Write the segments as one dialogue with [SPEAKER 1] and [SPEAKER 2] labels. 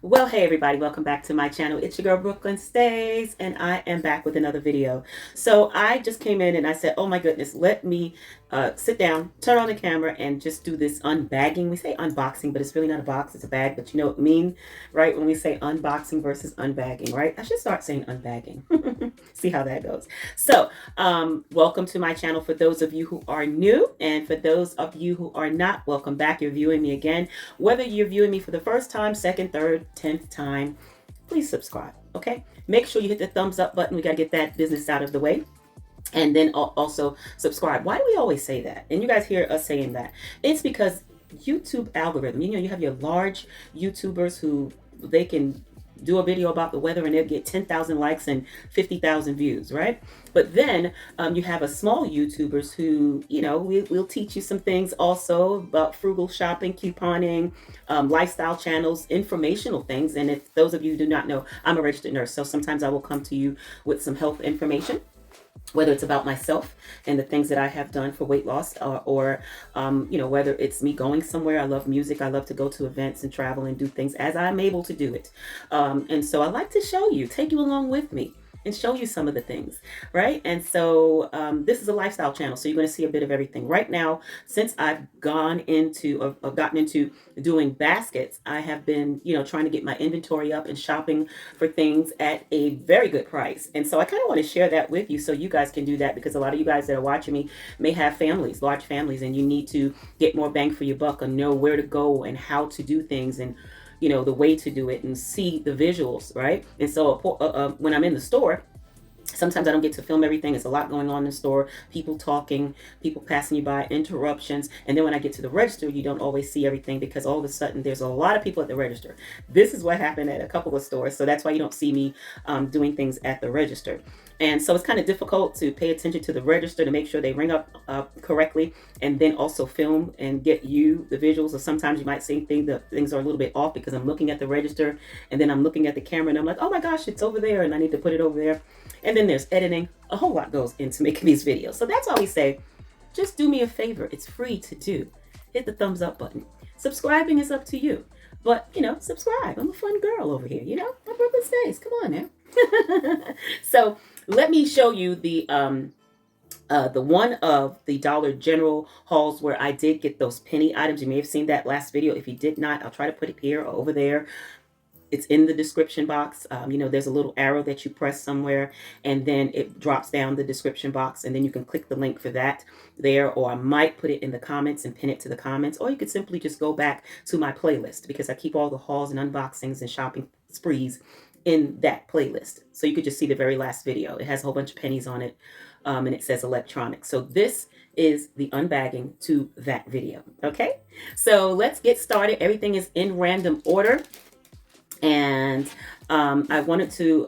[SPEAKER 1] Well, hey everybody, welcome back to my channel. It's your girl Brooklyn Stays, and I am back with another video. So I just came in and I said, oh my goodness, let me sit down, turn on the camera, and just do this unbagging. We say unboxing, but it's really not a box, it's a bag, but you know what I mean, right? When we say unboxing versus unbagging, right? I should start saying unbagging. See how that goes. So, welcome to my channel for those of you who are new, and for those of you who are not, welcome back. You're viewing me again. Whether you're viewing me for the first time, second, third, 10th time, please subscribe, okay? Make sure you hit the thumbs up button. We got to get that business out of the way. And then also subscribe. Why do we always say that? And you guys hear us saying that. It's because YouTube algorithm, you know, you have your large YouTubers who they can do a video about the weather and they'll get 10,000 likes and 50,000 views, right? But then you have a small YouTubers who, you know, we'll teach you some things also about frugal shopping, couponing, lifestyle channels, informational things. And if those of you who do not know, I'm a registered nurse. So sometimes I will come to you with some health information, whether it's about myself and the things that I have done for weight loss, or you know, whether it's me going somewhere. I love music. I love to go to events and travel and do things as I'm able to do it. And so I like to show you, take you along with me and show you some of the things, right? And so this is a lifestyle channel, so you're going to see a bit of everything. Right now, since I've gotten into doing baskets, I have been, you know, trying to get my inventory up and shopping for things at a very good price. And so I kind of want to share that with you so you guys can do that, because a lot of you guys that are watching me may have families, large families, and you need to get more bang for your buck and know where to go and how to do things, and you know, the way to do it, and see the visuals, right? And so when I'm in the store, sometimes I don't get to film everything. There's a lot going on in the store, people talking, people passing you by, interruptions. And then when I get to the register, you don't always see everything, because all of a sudden there's a lot of people at the register. This is what happened at a couple of stores. So that's why you don't see me doing things at the register. And so it's kind of difficult to pay attention to the register to make sure they ring up correctly, and then also film and get you the visuals. Or sometimes you might see things are a little bit off because I'm looking at the register and then I'm looking at the camera and I'm like, oh my gosh, it's over there and I need to put it over there. And then there's editing. A whole lot goes into making these videos. So that's why we say, just do me a favor. It's free to do. Hit the thumbs up button. Subscribing is up to you. But, you know, subscribe. I'm a fun girl over here, you know? My Brooklyn Stays. Come on now. So let me show you the one of the Dollar General hauls where I did get those penny items. You may have seen that last video. If you did not, I'll try to put it here or over there. It's in the description box. You know, there's a little arrow that you press somewhere, and then it drops down the description box, and then you can click the link for that there, or I might put it in the comments and pin it to the comments, or you could simply just go back to my playlist, because I keep all the hauls and unboxings and shopping sprees in that playlist. So you could just see the very last video. It has a whole bunch of pennies on it, and it says electronics. So this is the unbagging to that video. Okay, so let's get started. Everything is in random order. And I wanted to,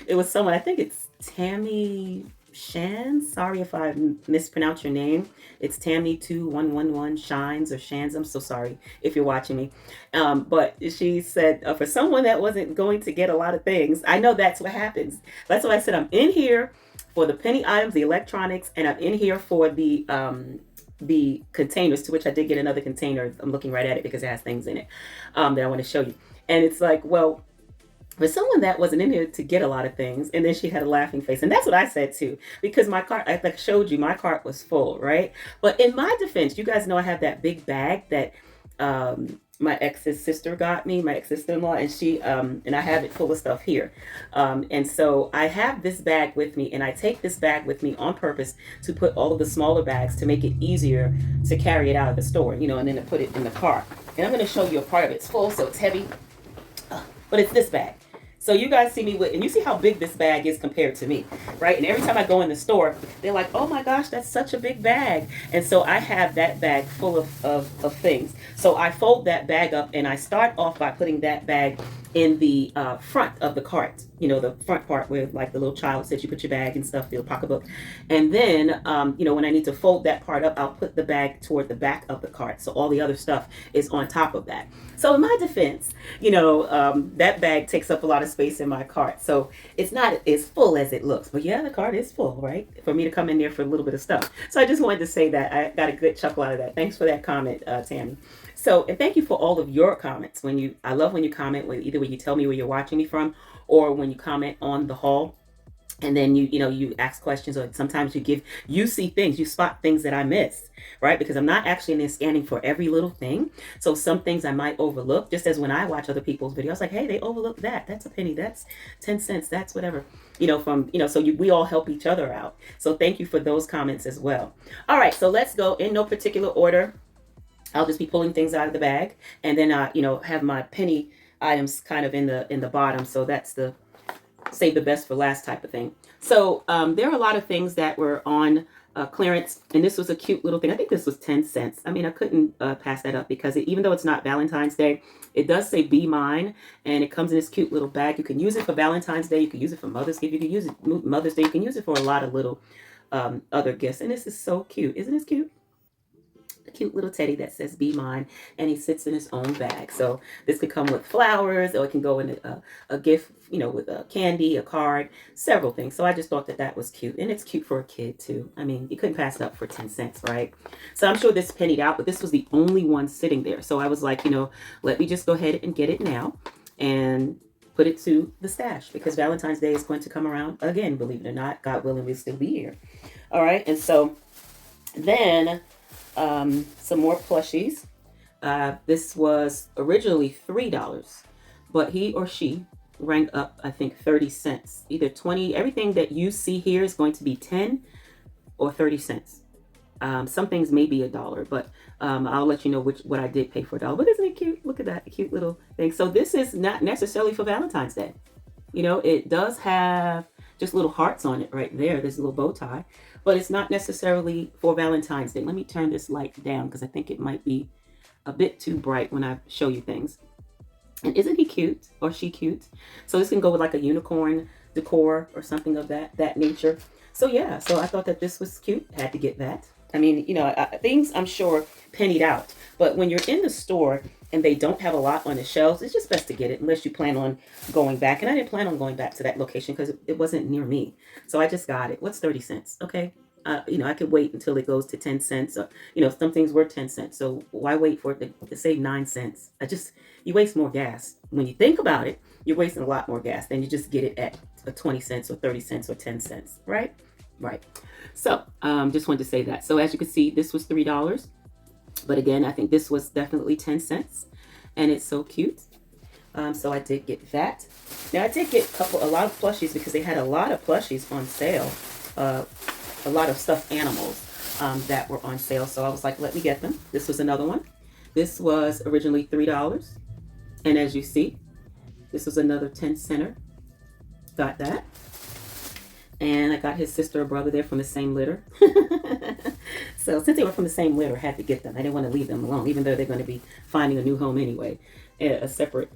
[SPEAKER 1] it was someone, I think it's Tammy Shans. Sorry if I mispronounce your name. It's Tammy2111 Shines or Shans. I'm so sorry if you're watching me. But she said, for someone that wasn't going to get a lot of things, I know that's what happens. That's why I said I'm in here for the penny items, the electronics, and I'm in here for the containers, to which I did get another container. I'm looking right at it because it has things in it that I want to show you. And it's like, well, for someone that wasn't in here to get a lot of things, and then she had a laughing face. And that's what I said too, because my cart, I showed you, my cart was full, right? But in my defense, you guys know I have that big bag that my ex's sister got me, my ex-sister-in-law, and she, and I have it full of stuff here. And so I have this bag with me, and I take this bag with me on purpose to put all of the smaller bags to make it easier to carry it out of the store, you know, and then to put it in the car. And I'm going to show you a part of it. It's full, so it's heavy. But it's this bag. So you guys see me with, and you see how big this bag is compared to me, right? And every time I go in the store, they're like, oh my gosh, that's such a big bag. And so I have that bag full of things. So I fold that bag up, and I start off by putting that bag in the front of the cart, you know, the front part where like the little child says you put your bag and stuff, the pocketbook. And then, you know, when I need to fold that part up, I'll put the bag toward the back of the cart. So all the other stuff is on top of that. So in my defense, you know, that bag takes up a lot of space in my cart. So it's not as full as it looks. But yeah, the cart is full, right? For me to come in there for a little bit of stuff. So I just wanted to say that. I got a good chuckle out of that. Thanks for that comment, Tammy. So, and thank you for all of your comments. I love when you comment, either when you tell me where you're watching me from, or when you comment on the haul, and then you ask questions, or sometimes you see things, you spot things that I missed, right? Because I'm not actually in there scanning for every little thing. So some things I might overlook, just as when I watch other people's videos, like, hey, they overlooked that's a penny, that's 10 cents, that's whatever, we all help each other out. So thank you for those comments as well. All right, so let's go in no particular order. I'll just be pulling things out of the bag, and then have my penny items kind of in the bottom. So that's the save the best for last type of thing. So there are a lot of things that were on clearance, and this was a cute little thing. I think this was 10 cents. I mean, I couldn't pass that up, because even though it's not Valentine's Day, it does say "Be Mine," and it comes in this cute little bag. You can use it for Valentine's Day. You can use it for Mother's Day. You can use it Mother's Day. You can use it for a lot of little other gifts. And this is so cute. Isn't this cute? A cute little teddy that says "Be Mine," and he sits in his own bag. So this could come with flowers, or it can go in a gift, with a candy, a card, several things. So I just thought that was cute, and it's cute for a kid too. I mean, you couldn't pass it up for 10 cents, right? So I'm sure this pennied out, but this was the only one sitting there. So I was like, let me just go ahead and get it now and put it to the stash, because Valentine's Day is going to come around again, believe it or not. God willing, we'll still be here. All right, and so then some more plushies. This was originally $3, but he or she rang up, I think, 30 cents. Either 20, everything that you see here is going to be 10 or 30 cents. Some things may be $1, but I'll let you know what I did pay for $1. But isn't it cute? Look at that cute little thing. So this is not necessarily for Valentine's Day. It does have just little hearts on it right there. There's a little bow tie, but it's not necessarily for Valentine's Day. Let me turn this light down, because I think it might be a bit too bright when I show you things. And isn't he cute, or she cute? So this can go with like a unicorn decor or something of that nature. So yeah, so I thought that this was cute. Had to get that. I mean, things I'm sure pennied out, but when you're in the store and they don't have a lot on the shelves, it's just best to get it, unless you plan on going back. And I didn't plan on going back to that location, because it wasn't near me. So I just got it. What's 30 cents? Okay. I could wait until it goes to 10 cents. Or, some things were 10 cents. So why wait for it to save 9 cents? You waste more gas. When you think about it, you're wasting a lot more gas than you just get it at 20 cents or 30 cents or 10 cents, right? Right. So just wanted to say that. So as you can see, this was $3. But again, I think this was definitely 10 cents. And it's so cute. So I did get that. Now I did get a lot of plushies, because they had a lot of plushies on sale. A lot of stuffed animals that were on sale. So I was like, let me get them. This was another one. This was originally $3. And as you see, this was another 10 center. Got that. And I got his sister or brother there from the same litter. So since they were from the same litter, I had to get them. I didn't want to leave them alone, even though they're going to be finding a new home anyway. A separate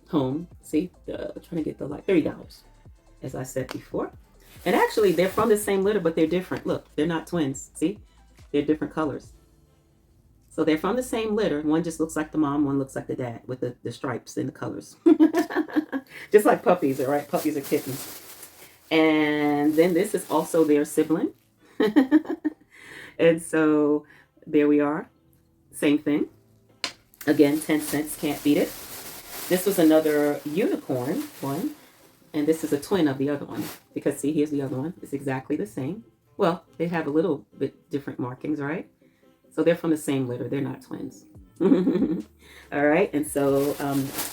[SPEAKER 1] home. See, trying to get the like $30, as I said before. And actually, they're from the same litter, but they're different. Look, they're not twins. See? They're different colors. So they're from the same litter. One just looks like the mom, one looks like the dad, with the stripes and the colors. Just like puppies, all right? Puppies are kittens. And then this is also their sibling. And so there we are. Same thing. Again, 10 cents, can't beat it. This was another unicorn one. And this is a twin of the other one. Because see, here's the other one. It's exactly the same. Well, they have a little bit different markings, right? So they're from the same litter. They're not twins. All right. And so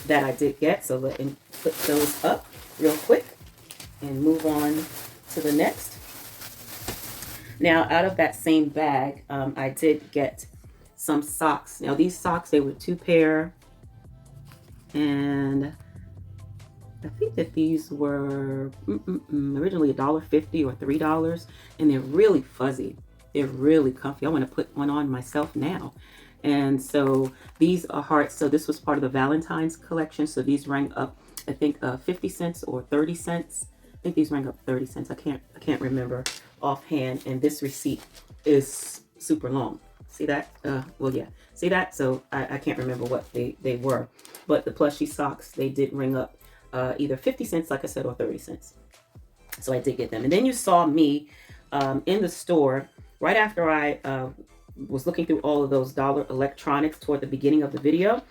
[SPEAKER 1] that I did get. So let me put those up real quick and move on to the next. Now, out of that same bag, I did get some socks. Now, these socks, they were 2 pair. And I think that these were originally $1.50 or $3. And they're really fuzzy. They're really comfy. I want to put one on myself now. And so these are hearts. So this was part of the Valentine's collection. So these rang up, I think, 50 cents or 30 cents. I think these rang up 30 cents. I can't remember offhand. And this receipt is super long. See that? Well, yeah. See that? So I can't remember what they were. But the plushie socks, they did ring up either 50 cents, like I said, or 30 cents. So I did get them. And then you saw me in the store right after I was looking through all of those dollar electronics toward the beginning of the video.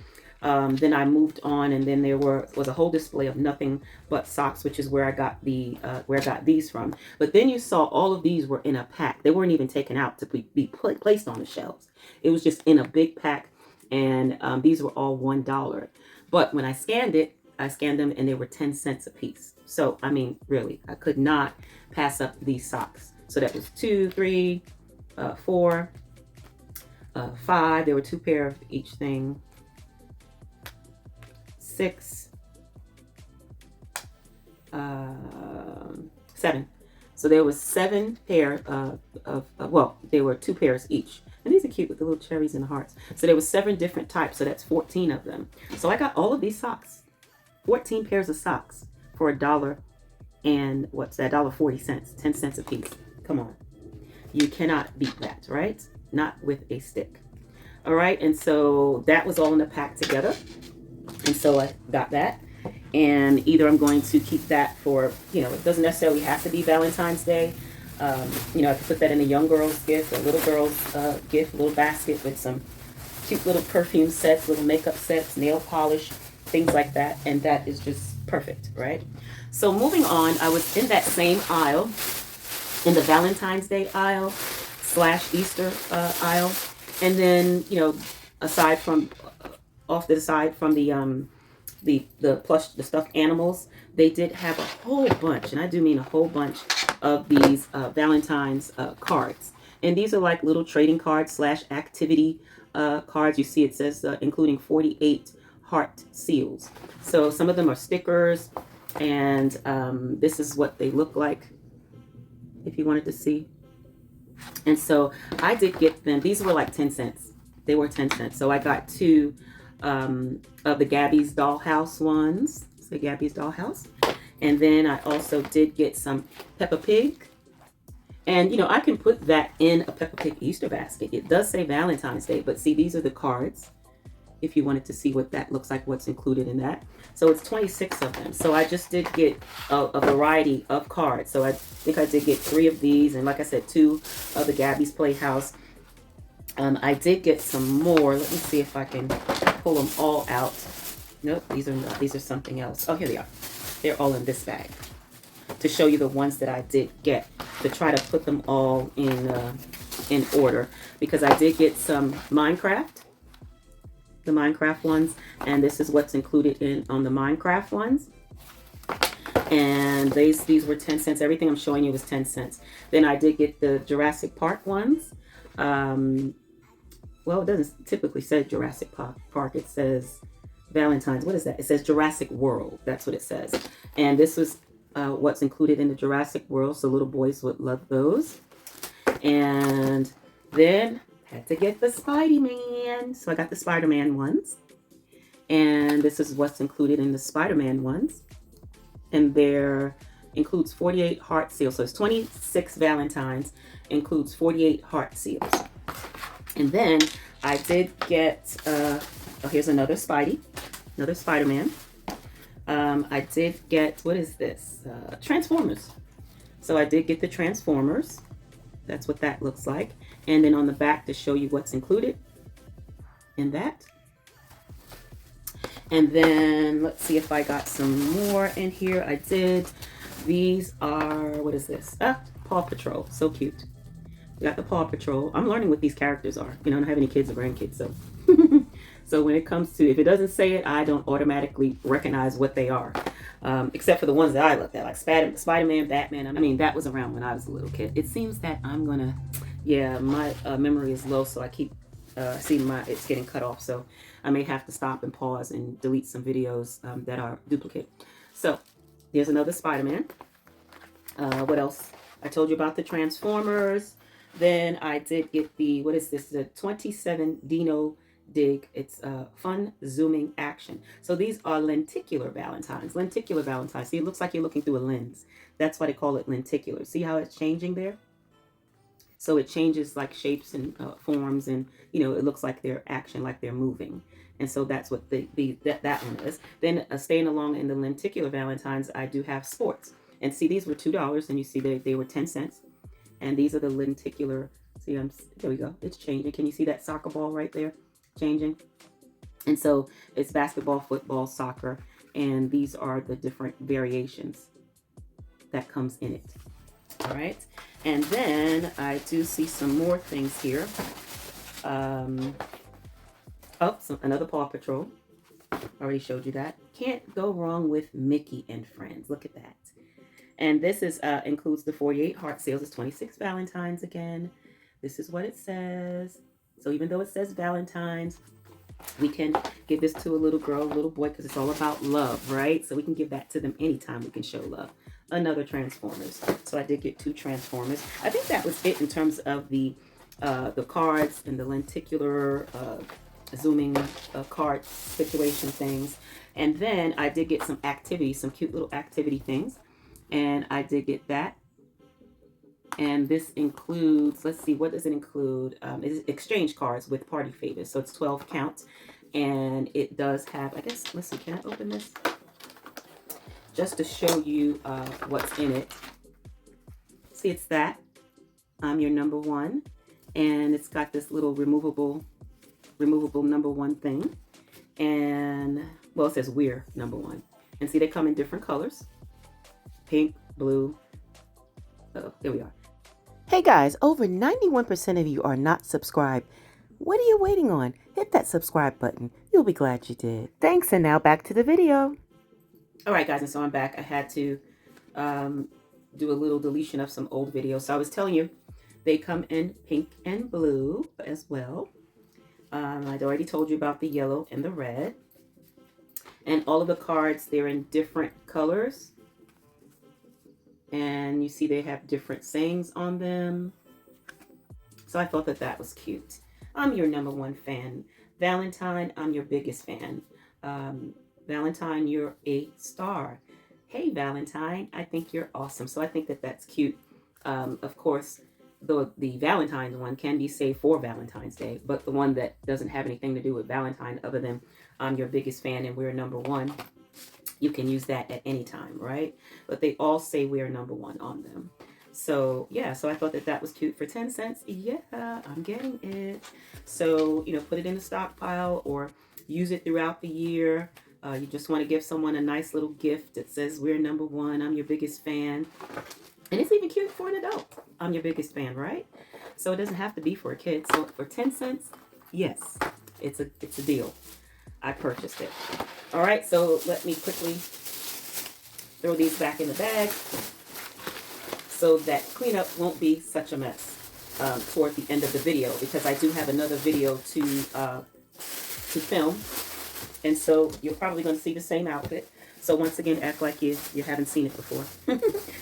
[SPEAKER 1] Then I moved on, and then there was a whole display of nothing but socks, which is where I got these from. But then you saw all of these were in a pack. They weren't even taken out to be placed on the shelves. It was just in a big pack, and these were all $1. But when I scanned them, and they were 10 cents a piece. So I mean, really, I could not pass up these socks. So that was 2, 3, 4, 5. There were 2 pair of each thing. 6, 7. So there was 7 pair well, there were 2 pairs each. And these are cute with the little cherries and the hearts. So there was 7 different types. So that's 14 of them. So I got all of these socks, 14 pairs of socks for $1 and what's that? $1.40, 10 cents a piece. Come on. You cannot beat that, right? Not with a stick. All right. And so that was all in a pack together. And so I got that, and either I'm going to keep that for, it doesn't necessarily have to be Valentine's Day. I could put that in a young girl's gift, a little girl's gift, a little basket with some cute little perfume sets, little makeup sets, nail polish, things like that. And that is just perfect, right? So moving on, I was in that same aisle, in the Valentine's Day aisle / Easter aisle. And then, aside from off to the side from the plush, the stuffed animals, they did have a whole bunch, and I do mean a whole bunch of these Valentine's cards. And these are like little trading cards / activity cards. You see it says including 48 heart seals. So some of them are stickers, and this is what they look like if you wanted to see. And so I did get them. These were like 10 cents. They were 10 cents. So I got 2 of the Gabby's Dollhouse ones. So Gabby's Dollhouse. And then I also did get some Peppa Pig. And, I can put that in a Peppa Pig Easter basket. It does say Valentine's Day, but see, these are the cards. If you wanted to see what that looks like, what's included in that. So it's 26 of them. So I just did get a variety of cards. So I think I did get 3 of these. And like I said, 2 of the Gabby's Playhouse. I did get some more. Let me see if I can pull them all out. Nope, these are not. These are something else. Oh, here they are. They're all in this bag to show you the ones that I did get, to try to put them all in order, because I did get some Minecraft, the Minecraft ones, and this is what's included on the Minecraft ones. And these were 10 cents. Everything I'm showing you was 10 cents. Then I did get the Jurassic Park ones. Well, it doesn't typically say Jurassic Park. It says Valentine's. What is that? It says Jurassic World. That's what it says. And this was what's included in the Jurassic World. So little boys would love those. And then had to get the Spider-Man. So I got the Spider-Man ones. And this is what's included in the Spider-Man ones. And there includes 48 heart seals. So it's 26 Valentines, includes 48 heart seals. And then I did get, here's another another Spider-Man. I did get, what is this? Transformers. So I did get the Transformers. That's what that looks like. And then on the back to show you what's included in that. And then let's see if I got some more in here. I did. These are, what is this? Paw Patrol. So cute. We got the Paw Patrol. I'm learning what these characters are. I don't have any kids or grandkids, so. So when it comes to, if it doesn't say it, I don't automatically recognize what they are. Except for the ones that I looked at, like Spider-Man, Batman. I mean, that was around when I was a little kid. It seems that I'm gonna, my memory is low, so I keep it's getting cut off. So I may have to stop and pause and delete some videos that are duplicate. So here's another Spider-Man. What else? I told you about the Transformers. Then I did get the, what is this? The 27 Dino Dig. It's fun zooming action. So these are lenticular Valentines. Lenticular Valentines. See, it looks like you're looking through a lens. That's why they call it lenticular. See how it's changing there? So it changes like shapes and forms, and it looks like they're action, like they're moving. And so that's what that one is. Then staying along in the lenticular Valentines, I do have sports. And see, these were $2, and you see they were 10 cents. And these are the lenticular See, there we go. It's changing. Can you see that soccer ball right there changing? And so it's basketball, football, soccer, and these are the different variations that comes in it. All right. And then I do see some more things here. Another Paw Patrol. Already showed you that. Can't go wrong with Mickey and Friends. Look at that. And this is includes the 48 heart sales. It's 26 Valentines again. This is what it says. So even though it says Valentine's, we can give this to a little girl, a little boy, because it's all about love, right? So we can give that to them anytime we can show love. Another Transformers. So I did get 2 Transformers. I think that was it in terms of the cards and the lenticular zooming card situation things. And then I did get some activities, some cute little activity things. And I did get that. And this includes, let's see, what does it include? It's exchange cards with party favors. So it's 12 count. And it does have, I guess, let's see, can I open this? Just to show you what's in it. See, it's that. I'm your number one. And it's got this little removable number one thing. And, well, it says we're number one. And see, they come in different colors. Pink, blue. Oh, there we are. Hey guys, over 91% of you are not subscribed. What are you waiting on? Hit that subscribe button. You'll be glad you did. Thanks, and now back to the video. All right, guys, and so I'm back. I had to do a little deletion of some old videos. So I was telling you, they come in pink and blue as well. I'd already told you about the yellow and the red. And all of the cards, they're in different colors. And you see they have different sayings on them. So I thought that that was cute. I'm your number one fan. Valentine, I'm your biggest fan. Valentine, you're a star. Hey, Valentine, I think you're awesome. So I think that that's cute. Of course, the Valentine's one can be saved for Valentine's Day, but the one that doesn't have anything to do with Valentine other than I'm your biggest fan and we're number one, you can use that at any time, right? But they all say we're number one on them. So yeah, so I thought that that was cute for 10 cents. Yeah, I'm getting it. So, you know, put it in a stockpile or use it throughout the year. You just want to give someone a nice little gift that says we're number one, I'm your biggest fan. And it's even cute for an adult. I'm your biggest fan, right? So it doesn't have to be for a kid. So for 10 cents, yes, it's a deal. I purchased it. All right, so let me quickly throw these back in the bag so that cleanup won't be such a mess toward the end of the video, because I do have another video to film. And so you're probably going to see the same outfit. So once again, act like you haven't seen it before.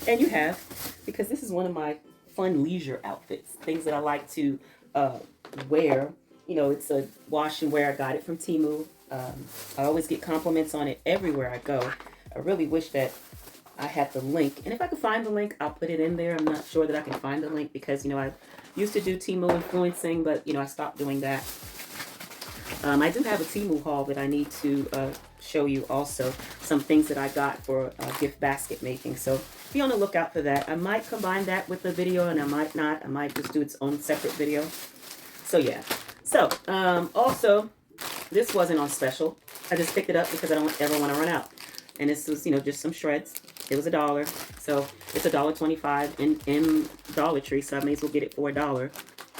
[SPEAKER 1] And you have, because this is one of my fun leisure outfits, things that I like to wear. You know, it's a wash and wear. I got it from Temu. I always get compliments on it everywhere I go. I really wish that I had the link. And if I could find the link, I'll put it in there. I'm not sure that I can find the link because, you know, I used to do Temu influencing, but, you know, I stopped doing that. I do have a Temu haul that I need to show you also. Some things that I got for gift basket making. So be on the lookout for that. I might combine that with the video and I might not. I might just do its own separate video. So yeah. So also, this wasn't on special. I just picked it up because I don't ever want to run out. And this was, you know, just some shreds. It was $1. So it's $1.25 in Dollar Tree. So I may as well get it for $1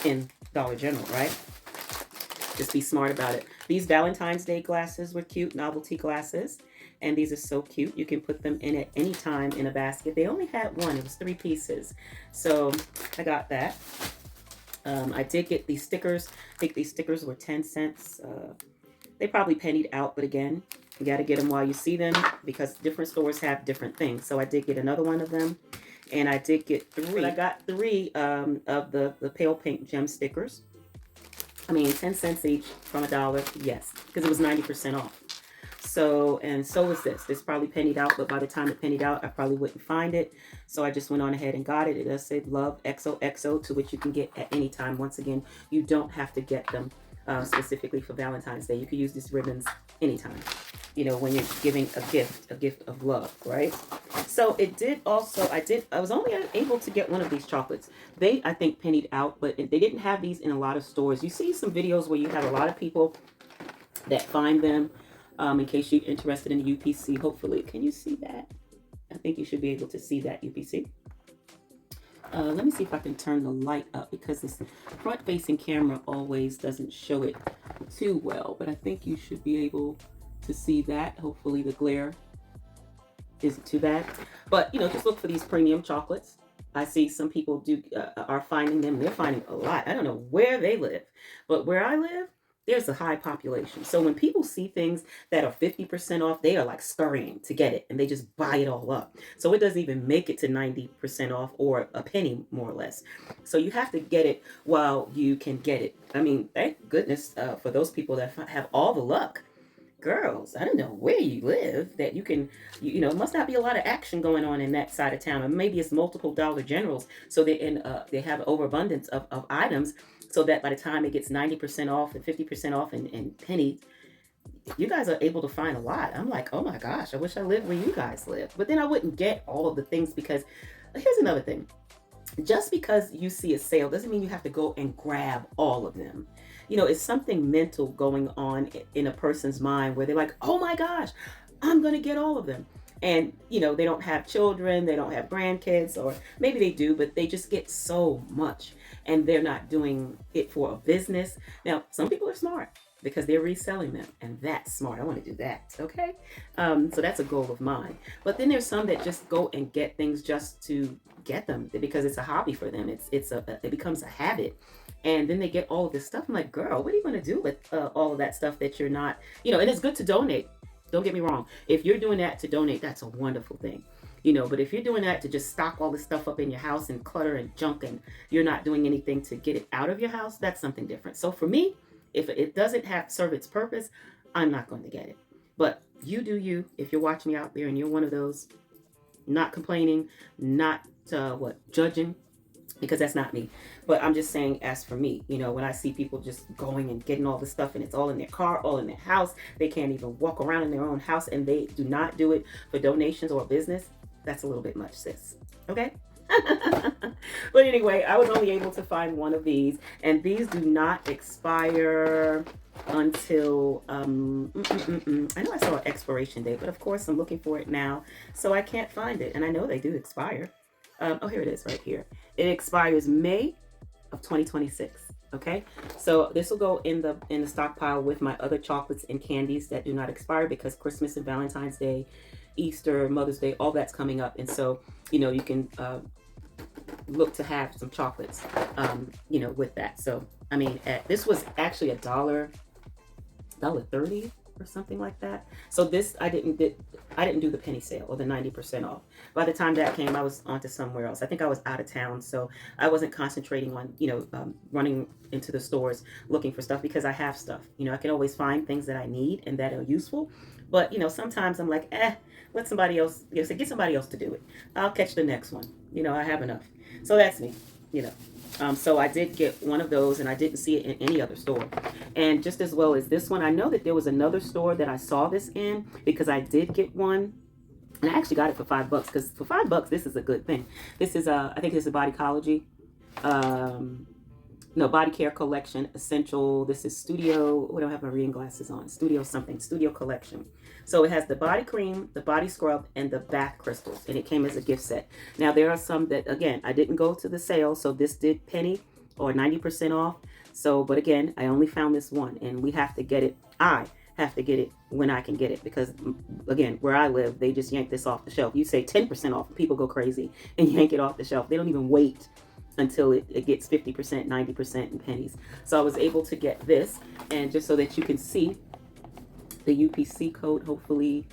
[SPEAKER 1] in Dollar General, right? Just be smart about it. These Valentine's Day glasses were cute, novelty glasses. And these are so cute. You can put them in at any time in a basket. They only had one. It was 3 pieces. So I got that. I did get these stickers. I think these stickers were 10 cents. They probably pennied out, but again, you got to get them while you see them because different stores have different things. So I did get another one of them, and I did get 3. I got 3 of the pale pink gem stickers. I mean, 10 cents each from $1. Yes, because it was 90% off. So, and so was this. This probably pennied out, but by the time it pennied out, I probably wouldn't find it. So I just went on ahead and got it. It does say Love XOXO, to which you can get at any time. Once again, you don't have to get them specifically for Valentine's Day. You can use these ribbons anytime, you know, when you're giving a gift of love, right? So So it did also, I was only able to get one of these chocolates. They, I think, pennied out, but they didn't have these in a lot of stores. You see some videos where you have a lot of people that find them, in case you're interested in the UPC. Hopefully, can you see that? I think you should be able to see that, UPC. Let me see if I can turn the light up, because this front-facing camera always doesn't show it too well, but I think you should be able to see that. Hopefully the glare isn't too bad. But, just look for these premium chocolates. I see some people are finding them. They're finding a lot. I don't know where they live, but where I live, there's a high population. So when people see things that are 50% off, they are like scurrying to get it, and they just buy it all up. So it doesn't even make it to 90% off, or a penny, more or less. So you have to get it while you can get it. I mean, thank goodness for those people that have all the luck. Girls, I don't know where you live that you can, it must not be a lot of action going on in that side of town. Or maybe it's multiple Dollar Generals, so they have overabundance of items, so that by the time it gets 90% off and 50% off and pennies, you guys are able to find a lot. I'm like, oh my gosh, I wish I lived where you guys live. But then I wouldn't get all of the things, because here's another thing. Just because you see a sale doesn't mean you have to go and grab all of them. It's something mental going on in a person's mind, where they're like, oh my gosh, I'm going to get all of them. And, they don't have children, they don't have grandkids, or maybe they do, but they just get so much, and they're not doing it for a business. Now, some people are smart, because they're reselling them, and that's smart. I want to do that. Okay. So that's a goal of mine. But then there's some that just go and get things just to get them, because it's a hobby for them. It becomes a habit. And then they get all of this stuff. I'm like, girl, what are you going to do with all of that stuff that you're not, and it's good to donate. Don't get me wrong. If you're doing that to donate, that's a wonderful thing. But if you're doing that to just stock all this stuff up in your house and clutter and junk, and you're not doing anything to get it out of your house, that's something different. So for me, if it doesn't serve its purpose, I'm not going to get it. But you do you. If you're watching me out there and you're one of those, not complaining, not judging, because that's not me. But I'm just saying, as for me, when I see people just going and getting all this stuff, and it's all in their car, all in their house, they can't even walk around in their own house, and they do not do it for donations or business, that's a little bit much, sis. Okay? But anyway, I was only able to find one of these, and these do not expire until I know I saw an expiration date, but of course I'm looking for it now, so I can't find it. And I know they do expire. Oh, here it is, right here. It expires May of 2026. Okay, so this will go in the stockpile with my other chocolates and candies that do not expire, because Christmas and Valentine's Day, Easter, Mother's Day, all that's coming up. And so, you can look to have some chocolates, with that. So, I mean, this was actually $1.30 or something like that. So this, I didn't do the penny sale or the 90% off. By the time that came, I was onto somewhere else. I think I was out of town, so I wasn't concentrating on, running into the stores looking for stuff, because I have stuff. I can always find things that I need and that are useful. But, sometimes I'm like, let somebody else, get somebody else to do it. I'll catch the next one. I have enough. So that's me, So I did get one of those, and I didn't see it in any other store. And just as well as this one, I know that there was another store that I saw this in, because I did get one. And I actually got it for $5, because for $5, this is a good thing. This is, I think this is Bodycology. No, Body Care Collection Essential. This is Studio. Oh, I don't have my reading glasses on. Studio Collection. So it has the body cream, the body scrub, and the bath crystals. And it came as a gift set. Now, there are some that, again, I didn't go to the sale. So this did penny or 90% off. So, but again, I only found this one. And we have to get it. I have to get it when I can get it. Because, again, where I live, they just yank this off the shelf. You say 10% off. People go crazy and yank it off the shelf. They don't even wait until it gets 50%, 90% in pennies. So I was able to get this, and just so that you can see the UPC code, hopefully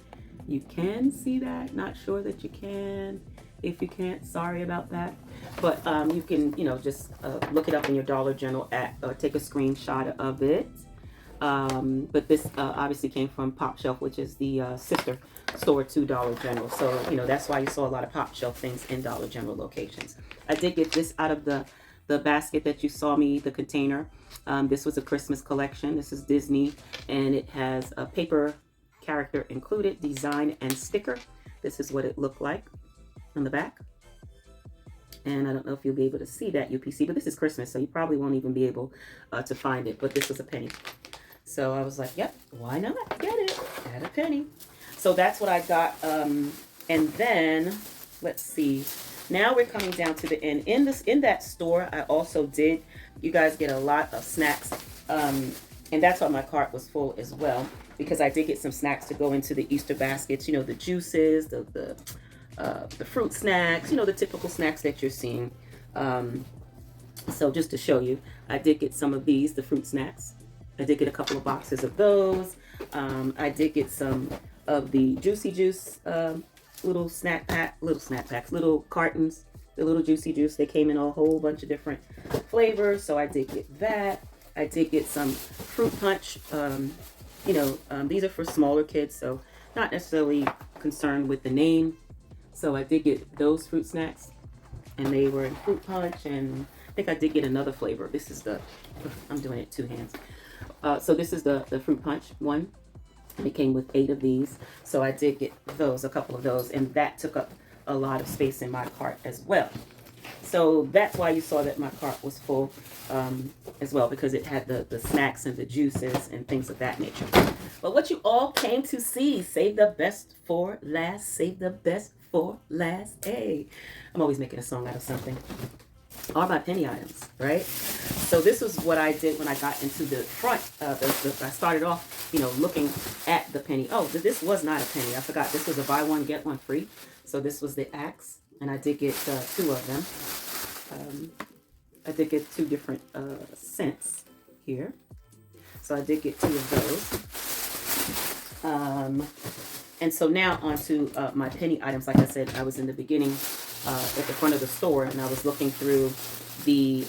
[SPEAKER 1] you can see that. Not sure that you can. If you can't, sorry about that. But you can, just look it up in your Dollar General or take a screenshot of it. But this obviously came from Pop Shelf, which is the sister store to Dollar General. So, that's why you saw a lot of Pop Shelf things in Dollar General locations. I did get this out of the basket that you saw me, the container. This was a Christmas collection. This is Disney, and it has a paper character included, design, and sticker. This is what it looked like. on the back. And I don't know if you'll be able to see that UPC, but this is Christmas, so you probably won't even be able to find it. But this was a penny. So I was like, yep, why not get it at a penny? So that's what I got. And then, let's see. Now we're coming down to the end. In that store, I also did, you guys get a lot of snacks. And that's why my cart was full as well, because I did get some snacks to go into the Easter baskets. You know, the juices, the fruit snacks, you know, the typical snacks that you're seeing. So just to show you, I did get some of these, the fruit snacks. I did get a couple of boxes of those. I did get some of the Juicy Juice little little cartons, the little Juicy Juice. They came in a whole bunch of different flavors, so I did get that. I did get some fruit punch. You know, these are for smaller kids, so not necessarily concerned with the name. So I did get those fruit snacks, and they were in fruit punch, and I think I did get another flavor. This is the, I'm doing it two hands. So this is the fruit punch one. It came with 8 of these. So I did get those, a couple of those, and that took up a lot of space in my cart as well. So that's why you saw that my cart was full as well, because it had the snacks and the juices and things of that nature. But what you all came to see, save the best for last, save the best for last. Hey, I'm always making a song out of something. All my penny items, right? So this was what I did when I got into the front. I started off, you know, looking at the penny. Oh, this was not a penny. I forgot. This was a buy one, get one free. So this was the axe, and I did get 2 of them. I did get 2 different scents here. So I did get 2 of those. And so now onto my penny items. Like I said, I was in the beginning at the front of the store, and I was looking through the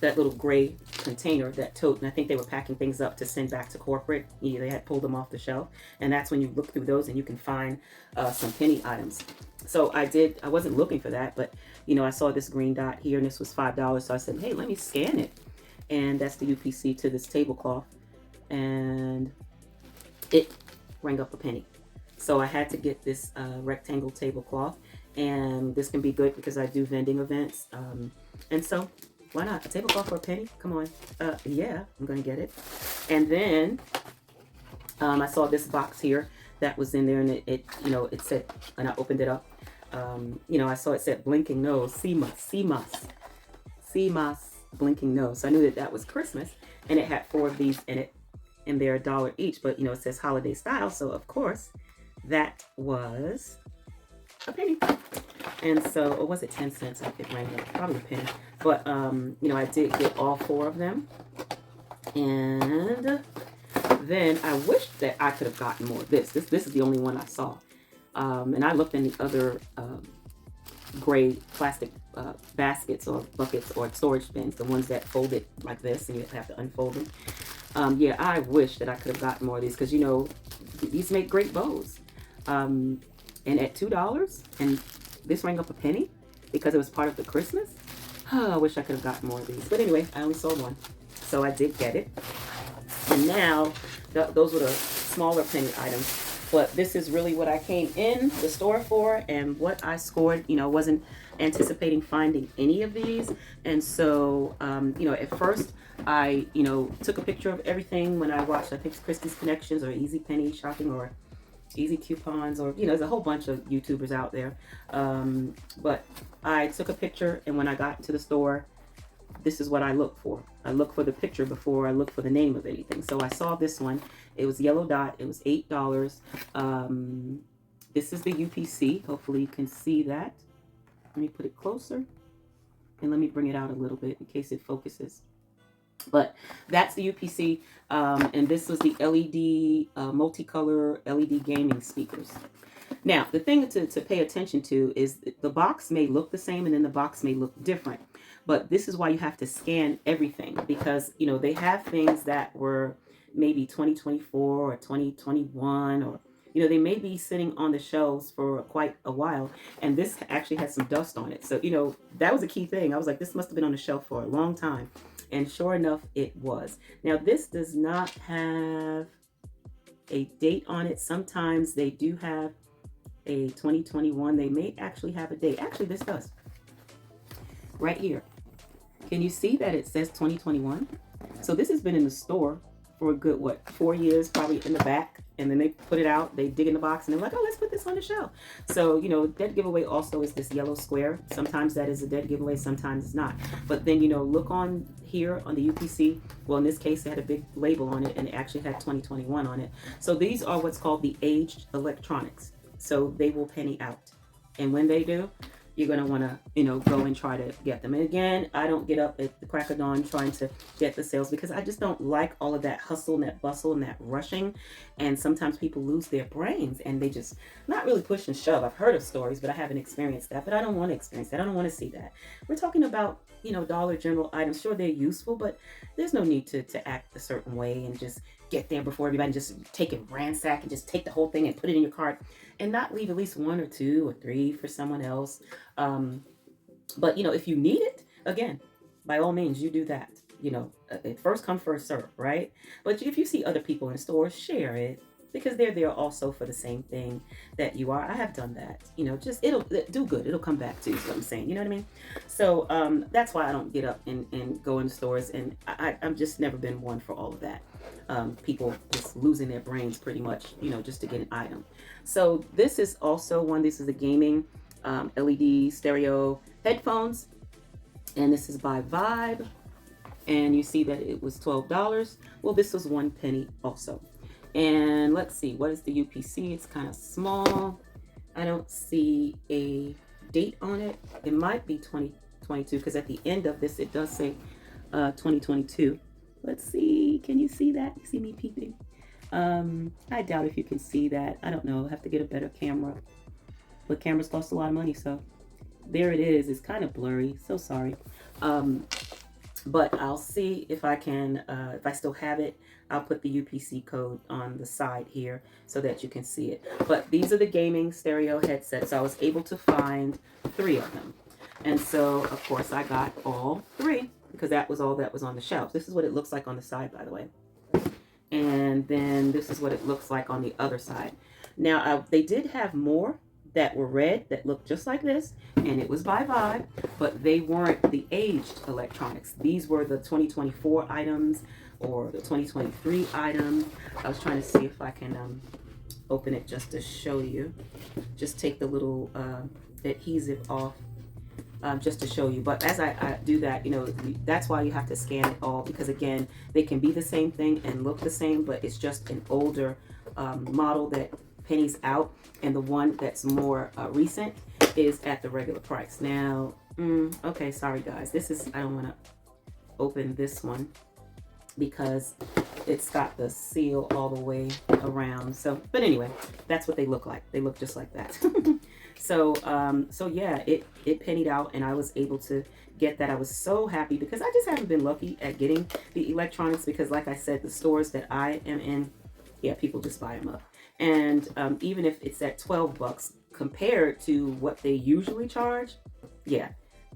[SPEAKER 1] that little gray container, that tote, and I think they were packing things up to send back to corporate. Yeah, they had pulled them off the shelf, and that's when you look through those and you can find some penny items. So I wasn't looking for that, but you know, I saw this green dot here, and this was $5, so I said, hey, let me scan it. And that's the UPC to this tablecloth, and it rang up a penny. So I had to get this rectangle tablecloth, and this can be good because I do vending events. And so why not? A tablecloth for a penny? Come on. Yeah, I'm going to get it. And then I saw this box here that was in there, and it you know, it said, and I opened it up. You know, I saw it said blinking nose, CMOS, blinking nose. So I knew that that was Christmas, and it had 4 of these in it, and they're $1 each, but you know, it says holiday style. So of course that was a penny. And so, or was it 10 cents? I could rank it, probably a penny. But you know, I did get all 4 of them. And then I wish that I could have gotten more of this. This is the only one I saw. And I looked in the other gray plastic baskets or buckets or storage bins, the ones that fold it like this and you have to unfold them. Yeah, I wish that I could have gotten more of these, because you know, these make great bows. And at $2, and this rang up a penny because it was part of the Christmas. Oh, I wish I could have gotten more of these. But anyway, I only sold one, so I did get it. And now, those were the smaller penny items. But this is really what I came in the store for, and what I scored. You know, wasn't anticipating finding any of these. And so, you know, at first, I, you know, took a picture of everything when I watched, I think, Christie's Connections or Easy Penny Shopping or Easy Coupons, or you know, there's a whole bunch of YouTubers out there. But I took a picture, and when I got to the store, this is what I look for. I look for the picture before I look for the name of anything. So I saw this one. It was yellow dot. It was $8. This is the UPC. Hopefully you can see that. Let me put it closer, and let me bring it out a little bit in case it focuses. But that's the UPC, and this was the LED, multicolor LED gaming speakers. Now, the thing to pay attention to is the box may look the same, and then the box may look different. But this is why you have to scan everything, because, you know, they have things that were maybe 2024 or 2021, or, you know, they may be sitting on the shelves for quite a while, and this actually has some dust on it. So, you know, that was a key thing. I was like, this must have been on the shelf for a long time. And sure enough, it was. Now, this does not have a date on it. Sometimes they do have a 2021. They may actually have a date. Actually, this does. Right here. Can you see that it says 2021? So this has been in the store for a good, what, 4 years, probably in the back. And then they put it out, they dig in the box, and they're like, oh, let's put this on the shelf. So, you know, dead giveaway also is this yellow square. Sometimes that is a dead giveaway, sometimes it's not. But then, you know, look on here on the UPC. Well, in this case, it had a big label on it, and it actually had 2021 on it. So these are what's called the aged electronics. So they will penny out. And when they do, you're going to want to, you know, go and try to get them. And again, I don't get up at the crack of dawn trying to get the sales because I just don't like all of that hustle and that bustle and that rushing. And sometimes people lose their brains and they just not really push and shove. I've heard of stories, but I haven't experienced that. But I don't want to experience that. I don't want to see that. We're talking about, you know, Dollar General items. Sure, they're useful, but there's no need to act a certain way and just get there before everybody and just take it, ransack, and just take the whole thing and put it in your cart and not leave at least 1 or 2 or 3 for someone else. But, you know, if you need it, again, by all means, you do that. You know, first come, first serve, right? But if you see other people in stores, share it because they're there also for the same thing that you are. I have done that. You know, just it'll do good. It'll come back to you is what I'm saying. You know what I mean? So that's why I don't get up and go in stores. And I'm just never been one for all of that. People just losing their brains pretty much, you know, just to get an item. So this is also one. This is a gaming LED stereo headphones, and this is by Vibe, and you see that it was $12. Well, this was 1 penny also. And let's see, what is the UPC? It's kind of small. I don't see a date on it. It might be 2022 because at the end of this it does say 2022. Let's see, can you see that? You see me peeping? I doubt if you can see that. I don't know, I have to get a better camera. But cameras cost a lot of money, so there it is. It's kind of blurry, so sorry. But I'll see if I can, if I still have it, I'll put the UPC code on the side here so that you can see it. But these are the gaming stereo headsets. I was able to find 3 of them. And so, of course, I got all 3 because that was all that was on the shelf. This is what it looks like on the side, by the way. And then this is what it looks like on the other side. Now, they did have more that were red that looked just like this, and it was by Vibe, but they weren't the aged electronics. These were the 2024 items or the 2023 items. I was trying to see if I can open it just to show you. Just take the little adhesive off just to show you. But as I do that, you know, that's why you have to scan it all, because again, they can be the same thing and look the same, but it's just an older model that pennies out, and the one that's more recent is at the regular price. Now, okay, sorry guys, this is, I don't want to open this one because it's got the seal all the way around. So, but anyway, that's what they look like. They look just like that. So yeah, it pennied out, and I was able to get that. I was so happy because I just haven't been lucky at getting the electronics because, like I said, the stores that I am in, yeah, people just buy them up. And even if it's at $12 compared to what they usually charge, yeah,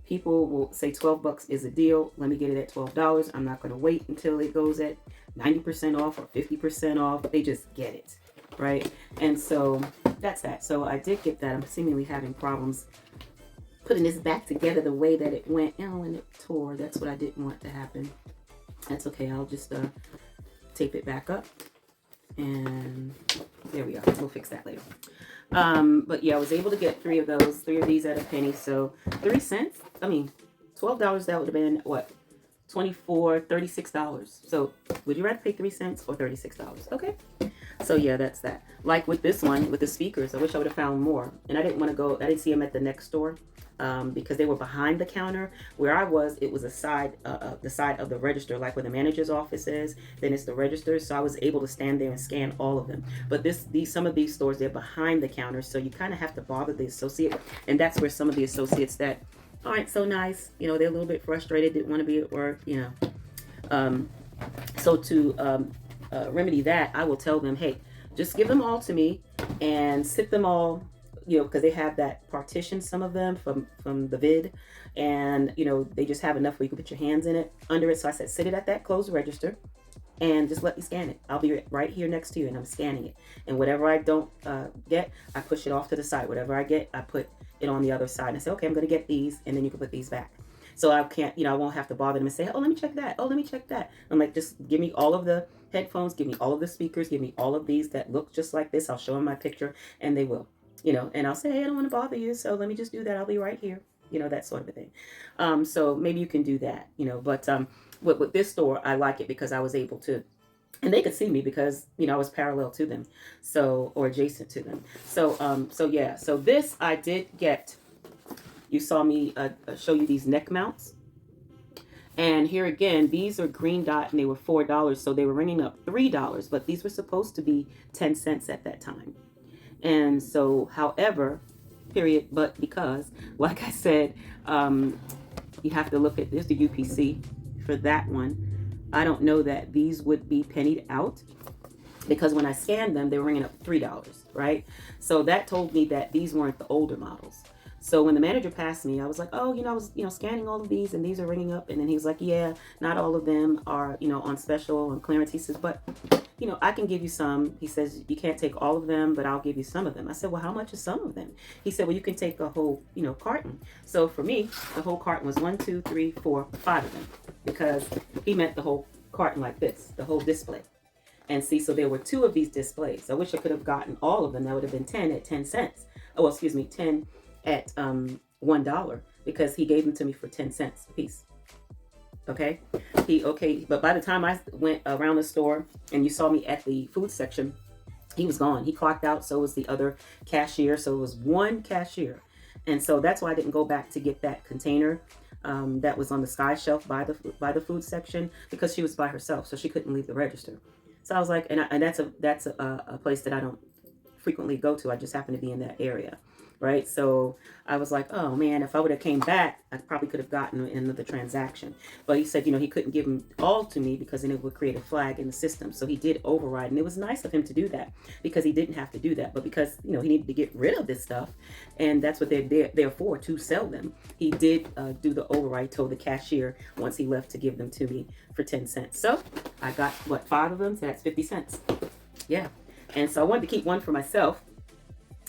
[SPEAKER 1] people will say $12 is a deal. Let me get it at $12. I'm not going to wait until it goes at 90% off or 50% off. They just get it, right? And so that's that. So I did get that. I'm seemingly having problems putting this back together the way that it went. Oh, and it tore. That's what I didn't want to happen. That's okay. I'll just tape it back up. And there we go. We'll fix that later. But yeah, I was able to get 3 of those, 3 of these at a penny. So 3 cents. I mean, $12, that would have been what? $24, $36. So would you rather pay 3 cents or $36? Okay. So yeah, that's that. Like with this one, with the speakers, I wish I would have found more. And I didn't want to go, I didn't see them at the next store because they were behind the counter. Where I was, it was the side of the register, like where the manager's office is. Then it's the register. So I was able to stand there and scan all of them. But some of these stores, they're behind the counter. So you kind of have to bother the associate. And that's where some of the associates that aren't so nice, you know, they're a little bit frustrated, didn't want to be at work, you know. So to remedy that, I will tell them, hey, just give them all to me and sit them all, you know, because they have that partition, some of them from the vid, and you know, they just have enough where you can put your hands in it under it. So I said, sit it at that closed register, and just let me scan it. I'll be right here next to you, and I'm scanning it. And whatever I don't get, I push it off to the side. Whatever I get, I put it on the other side. And I say, okay, I'm going to get these, and then you can put these back. So I can't, I won't have to bother them and say, oh, let me check that. Oh, let me check that. I'm like, just give me all of the headphones, give me all of the speakers, give me all of these that look just like this. I'll show them my picture, and they will, and I'll say, hey, I don't want to bother you, so let me just do that. I'll be right here, that sort of a thing. So maybe you can do that, but with this store, I like it because I was able to, and they could see me because I was parallel to them, or adjacent to them. So yeah. So this I did get. You saw me show you these neck mounts, and here again, these are green dot, and they were $4, so they were ringing up $3, but these were supposed to be 10 cents at that time. And so, however, period, but because, like I said, you have to look at this, the UPC for that one. I don't know that these would be pennied out because when I scanned them, they were ringing up $3, right? So that told me that these weren't the older models. So when the manager passed me, I was like, oh, I was, scanning all of these, and these are ringing up. And then he was like, yeah, not all of them are, on special and clearance. He says, but, I can give you some. He says, you can't take all of them, but I'll give you some of them. I said, well, how much is some of them? He said, well, you can take a whole, carton. So for me, the whole carton was 1, 2, 3, 4, 5 of them, because he meant the whole carton like this, the whole display. And see, so there were 2 of these displays. I wish I could have gotten all of them. That would have been 10 at 10 cents. Oh, excuse me, 10 at $1, because he gave them to me for 10 cents a piece. Okay, but by the time I went around the store and you saw me at the food section, he was gone. He clocked out, so was the other cashier. So it was one cashier, and so that's why I didn't go back to get that container that was on the sky shelf by the food section, because she was by herself, so she couldn't leave the register. So I was like, and that's a place that I don't frequently go to. I just happen to be in that area, right? So I was like, oh man, if I would have came back, I probably could have gotten another transaction. But he said, he couldn't give them all to me because then it would create a flag in the system. So he did override, and it was nice of him to do that because he didn't have to do that. But because, he needed to get rid of this stuff, and that's what they're for, to sell them. He did do the override, told the cashier once he left to give them to me for 10 cents. So I got, 5 of them? So that's 50 cents. Yeah. And so I wanted to keep one for myself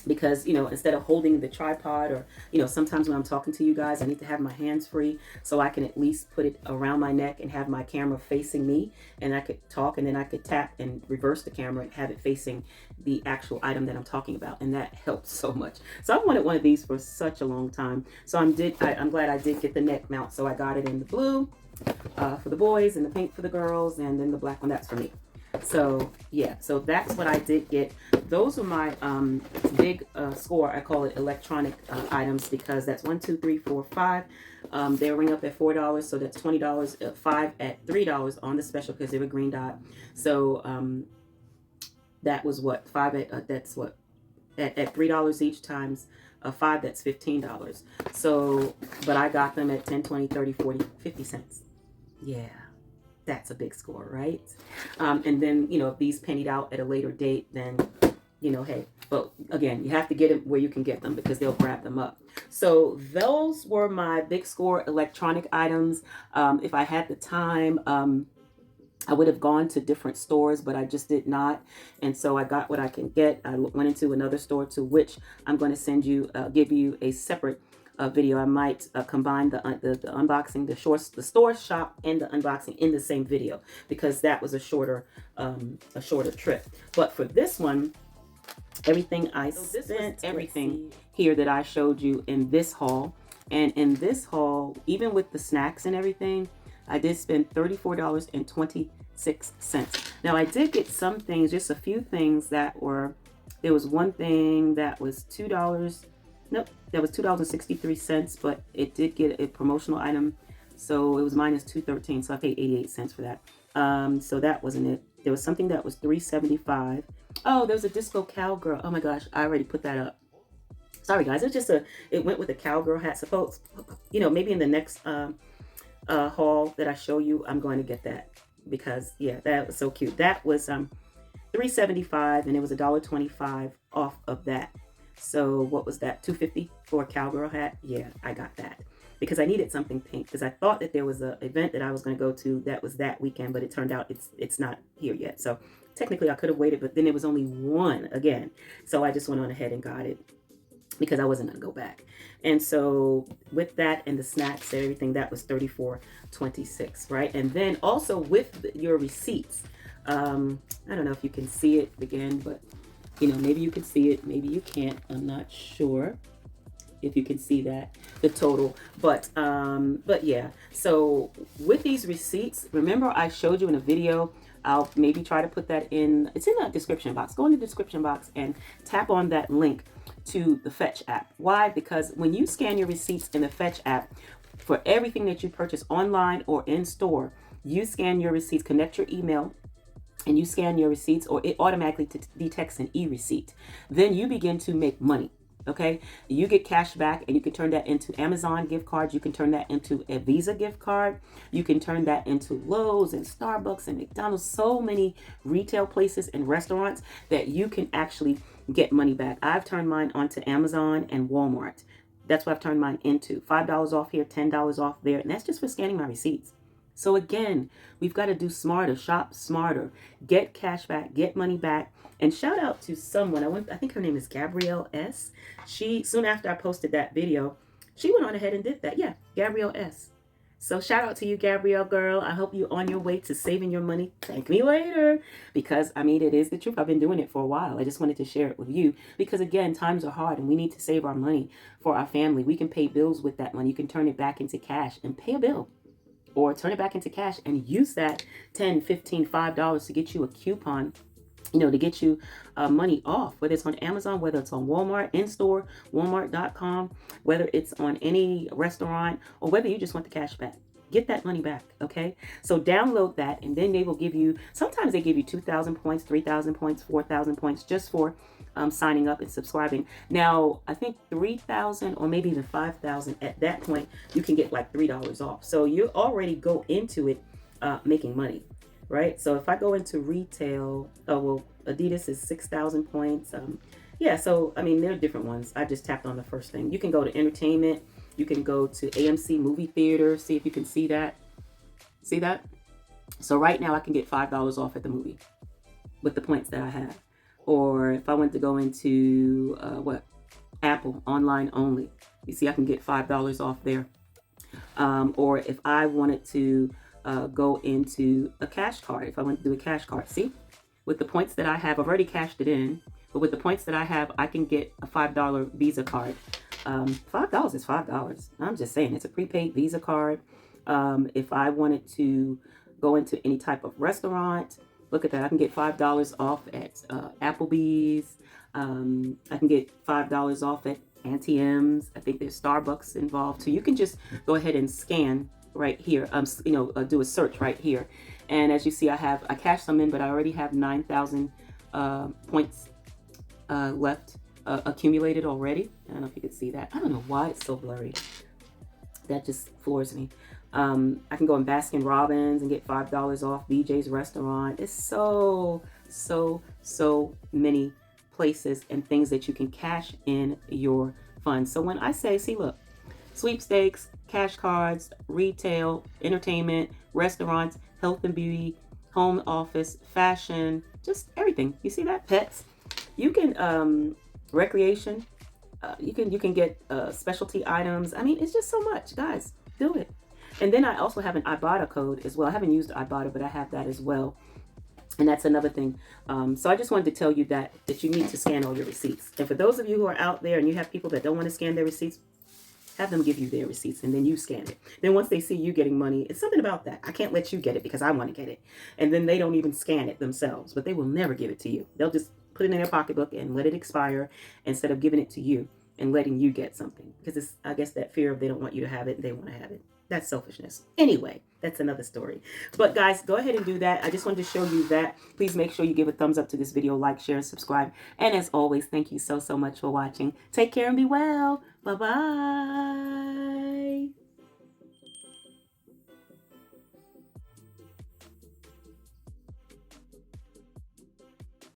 [SPEAKER 1] because, instead of holding the tripod, or, sometimes when I'm talking to you guys, I need to have my hands free so I can at least put it around my neck and have my camera facing me, and I could talk, and then I could tap and reverse the camera and have it facing the actual item that I'm talking about. And that helps so much. So I've wanted one of these for such a long time. So I'm glad I did get the neck mount. So I got it in the blue for the boys, and the pink for the girls, and then the black one, that's for me. So yeah, so that's what I did get. Those are my big score. I call it electronic items, because that's 1, 2, 3, 4, 5. They ring up at $4, so that's $20. 5 at $3 on the special because they were green dot. So that was what 5 at that's what at $3 each times 5. That's $15. So, but I got them at 10, 20, 30, 40, 50 cents. Yeah. That's a big score, right? And then, if these pennied out at a later date, then, hey. But again, you have to get it where you can get them because they'll grab them up. So those were my big score electronic items. If I had the time, I would have gone to different stores, but I just did not. And so I got what I can get. I went into another store, to which I'm going to give you a separate video. I might combine the unboxing, the store shop, and the unboxing in the same video, because that was a shorter trip. But for this one, everything I spent, everything here that I showed you in this haul, and in this haul, even with the snacks and everything, I did spend $34.26. Now I did get some things, just a few things that were. There was one thing that was $2. Nope, that was $2.63, but it did get a promotional item, so it was minus $2.13, so I paid 88 cents for that. So that wasn't it. There was something that was $3.75. Oh, there was a disco cowgirl. Oh my gosh, I already put that up. Sorry guys, it went with a cowgirl hat. Suppose, maybe in the next haul that I show you, I'm going to get that, because yeah, that was so cute. That was $3.75, and it was $1.25 off of that. So what was that? $2.50 for a cowgirl hat? Yeah, I got that. because I needed something pink, because I thought that there was an event that I was going to go to that was that weekend, but it turned out it's not here yet. So technically I could have waited, but then there was only one again. So I just went on ahead and got it because I wasn't going to go back. And so with that and the snacks and everything, that was $34.26, right? And then also with your receipts, I don't know if you can see it again, but you know, maybe you can see it, maybe you can't. I'm not sure if you can see that, the total, but yeah. So with these receipts, remember I showed you in a video, I'll maybe try to put that in, it's in the description box. Go in the description box and tap on that link to the Fetch app. Why? Because when you scan your receipts in the Fetch app for everything that you purchase online or in store, you scan your receipts, connect your email, and you scan your receipts, or it automatically detects an e-receipt. Then you begin to make money. Okay, you get cash back, and you can turn that into Amazon gift cards. You can turn that into a Visa gift card. You can turn that into Lowe's and Starbucks and McDonald's. So many retail places and restaurants that you can actually get money back. I've turned mine onto Amazon and Walmart. That's what I've turned mine into. $5 off here, $10 off there, and that's just for scanning my receipts. So again, we've got to do smarter, shop smarter, get cash back, get money back. And shout out to someone, I think her name is Gabrielle S. She, soon after I posted that video, she went on ahead and did that. Yeah, Gabrielle S. So shout out to you, Gabrielle girl. I hope you're on your way to saving your money. Thank me later. Because, I mean, it is the truth. I've been doing it for a while. I just wanted to share it with you. Because, again, times are hard and we need to save our money for our family. We can pay bills with that money. You can turn it back into cash and pay a bill. Or turn it back into cash and use that $10, $15, $5 to get you a coupon, you know, to get you money off, whether it's on Amazon, whether it's on Walmart, in-store, walmart.com, whether it's on any restaurant, or whether you just want the cash back. Get that money back, okay? So download that, and then they will give you, sometimes they give you 2,000 points, 3,000 points, 4,000 points just for signing up and subscribing. Now, I think 3,000 or maybe even 5,000 at that point, you can get like $3 off. So you already go into it making money, right? So if I go into retail, oh, well, Adidas is 6,000 points. Yeah, so, I mean, there are different ones. I just tapped on the first thing. You can go to entertainment. You can go to AMC movie theater. See if you can see that. See that? So right now I can get $5 off at the movie with the points that I have. Or if I went to go into, Apple, online only. You see, I can get $5 off there. Or if I wanted to go into a cash card, if I went to do a cash card, see? With the points that I have, I've already cashed it in. But with the points that I have, I can get a $5 Visa card. $5 is $5. I'm just saying, it's a prepaid Visa card. If I wanted to go into any type of restaurant, look at that. I can get $5 off at Applebee's. I can get $5 off at Auntie M's. I think there's Starbucks involved. So you can just go ahead and scan right here. Do a search right here. And as you see, I cashed some in, but I already have 9,000 points left. Accumulated already. I don't know if you can see that. I don't know why it's so blurry. That just floors me. I can go in Baskin Robbins and get $5 off. BJ's Restaurant. It's so many places and things that you can cash in your funds. So when I say, see, look, sweepstakes, cash cards, retail, entertainment, restaurants, health and beauty, home office, fashion, just everything. You see that? Pets. You can recreation. You can get specialty items. I mean, it's just so much, guys. Do it. And then I also have an Ibotta code as well. I haven't used Ibotta, but I have that as well. And that's another thing. So I just wanted to tell you that you need to scan all your receipts. And for those of you who are out there and you have people that don't want to scan their receipts, have them give you their receipts and then you scan it. Then once they see you getting money, it's something about that. I can't let you get it because I want to get it. And then they don't even scan it themselves, but they will never give it to you. They'll just put it in their pocketbook and let it expire instead of giving it to you and letting you get something. Because it's, I guess, that fear of they don't want you to have it and they want to have it. That's selfishness. Anyway, that's another story. But guys, go ahead and do that. I just wanted to show you that. Please make sure you give a thumbs up to this video, like, share, and subscribe. And as always, thank you so much for watching. Take care and be well. Bye-bye.